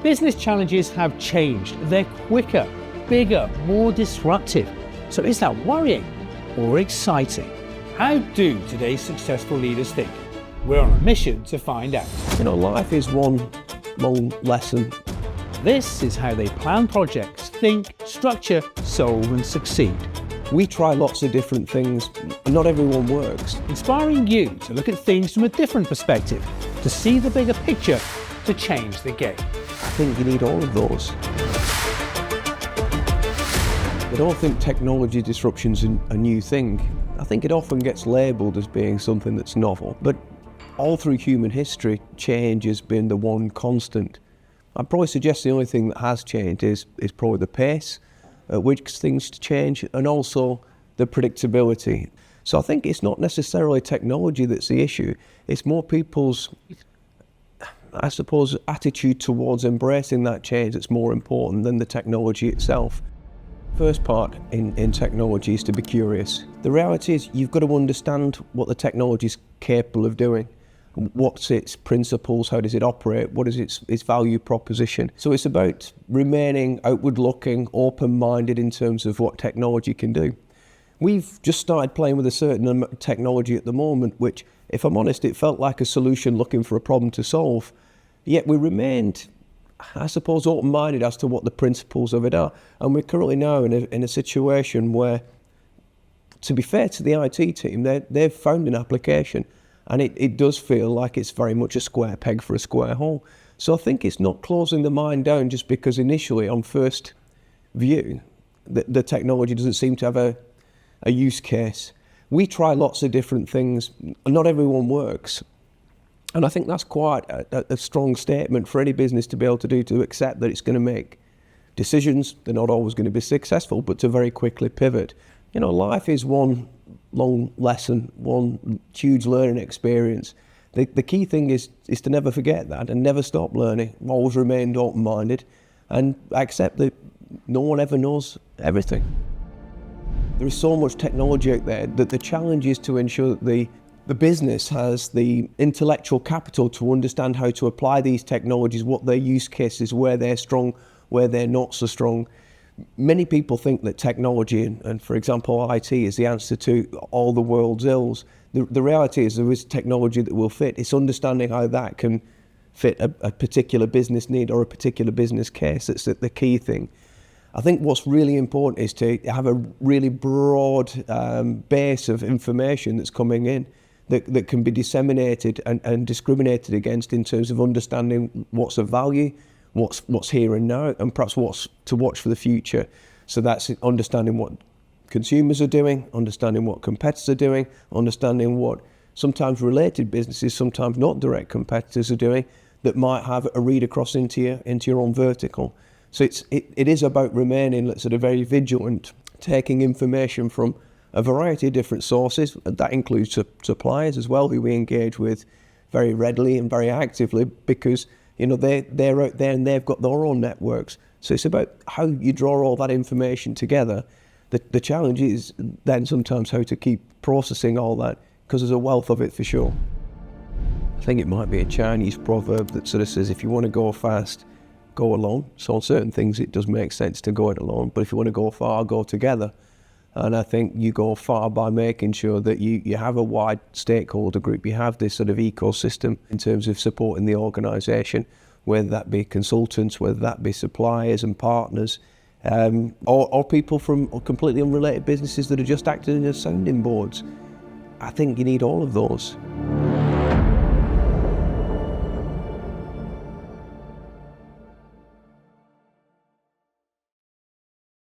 Business challenges have changed. They're quicker, bigger, more disruptive. So is that worrying or exciting? How do today's successful leaders think? We're on a mission to find out. Life is one long lesson. This is how they plan projects, think, structure, solve and succeed. We try lots of different things. Not everyone works. Inspiring you to look at things from a different perspective, to see the bigger picture, to change the game. I think you need all of those. I don't think technology disruption's a new thing. I think it often gets labelled as being something that's novel, but all through human history, change has been the one constant. I'd probably suggest the only thing that has changed is probably the pace at which things change, and also the predictability. So I think it's not necessarily technology that's the issue, it's more people's, I suppose, attitude towards embracing that change that's more important than the technology itself. First part in technology is to be curious. The reality is you've got to understand what the technology is capable of doing. What's its principles, how does it operate, what is its value proposition. So it's about remaining outward looking, open-minded in terms of what technology can do. We've just started playing with a certain technology at the moment, which, if I'm honest, it felt like a solution looking for a problem to solve. Yet we remained, I suppose, open-minded as to what the principles of it are. And we're currently now in a situation where, to be fair to the IT team, they've found an application. And it does feel like it's very much a square peg for a square hole. So I think it's not closing the mind down just because initially, on first view, the technology doesn't seem to have a use case. We try lots of different things. Not everyone works. And I think that's quite a strong statement for any business to be able to do, to accept that it's going to make decisions. They're not always going to be successful, but to very quickly pivot. Life is one long lesson, one huge learning experience. The key thing is to never forget that and never stop learning. Always remain open-minded and accept that no one ever knows everything. There is so much technology out there that the challenge is to ensure that the business has the intellectual capital to understand how to apply these technologies, what their use cases, where they're strong, where they're not so strong. Many people think that technology and for example, IT is the answer to all the world's ills. The reality is there is technology that will fit. It's understanding how that can fit a particular business need or a particular business case. That's the key thing. I think what's really important is to have a really broad base of information that's coming in that can be disseminated and discriminated against in terms of understanding what's of value, what's here and now, and perhaps what's to watch for the future. So that's understanding what consumers are doing, understanding what competitors are doing, understanding what sometimes related businesses, sometimes not direct competitors are doing that might have a read across into your own vertical. So it is about remaining sort of very vigilant, taking information from a variety of different sources. That includes suppliers as well, who we engage with very readily and very actively because they're out there and they've got their own networks. So it's about how you draw all that information together. The challenge is then sometimes how to keep processing all that, because there's a wealth of it for sure. I think it might be a Chinese proverb that sort of says, if you want to go fast, go alone. So on certain things it does make sense to go it alone, but if you want to go far, go together. And I think you go far by making sure that you have a wide stakeholder group, you have this sort of ecosystem in terms of supporting the organisation, whether that be consultants, whether that be suppliers and partners, or people from completely unrelated businesses that are just acting as sounding boards. I think you need all of those.